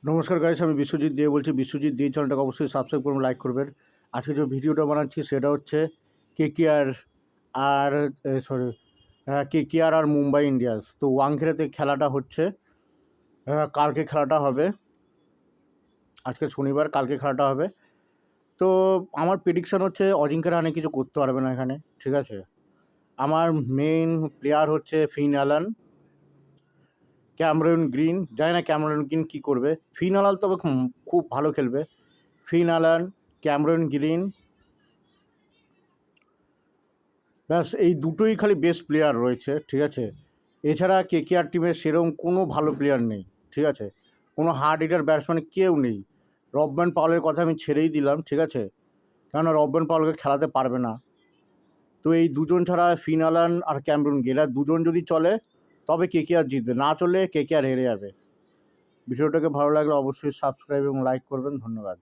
নমস্কার গাইস, আমি বিশ্বজিৎ দিয়ে বলছি। বিশ্বজিৎ দিয়ে চ্যানেলটাকে অবশ্যই সাবস্ক্রাইব করবেন, লাইক করবেন। আজকে যে ভিডিওটা বানাচ্ছি সেটা হচ্ছে কেকেআর আর কেকেআর আর মুম্বাই ইন্ডিয়ান্স। তো ওয়াংখেড়েতে খেলাটা হচ্ছে, কালকে খেলাটা হবে। আজকে শনিবার, কালকে খেলাটা হবে। তো আমার প্রেডিকশান হচ্ছে অজিঙ্ক্য রাহানে কিছু করতে পারবে না এখানে, ঠিক আছে। আমার মেইন প্লেয়ার হচ্ছে ফিন অ্যালান, ক্যামেরন গ্রিন। জানি না ক্যামেরন গ্রিন কী করবে। ফিন অ্যালান তবে খুব ভালো খেলবে। ফিন অ্যালান, ক্যামেরন গ্রিন, ব্যাস এই দুটোই খালি বেস্ট প্লেয়ার রয়েছে, ঠিক আছে। এছাড়া কেকেআর টিমের সেরকম কোনো ভালো প্লেয়ার নেই, ঠিক আছে। কোনো হার্ড হিটার ব্যাটসম্যান কেউ নেই। রবম্যান পাওয়েলের কথা আমি ছেড়েই দিলাম, ঠিক আছে, কেননা রবম্যান পাওয়েলকে খেলাতে পারবে না। তো এই দুজন ছাড়া ফিন অ্যালান আর ক্যামেরন গ্রিন, এরা দুজন যদি চলে তবে কেকেআর জিতবে, না চললে কেকেআর হেরে যাবে। ভিডিওটাকে ভালো লাগলে অবশ্যই সাবস্ক্রাইব এবং লাইক করবেন। ধন্যবাদ।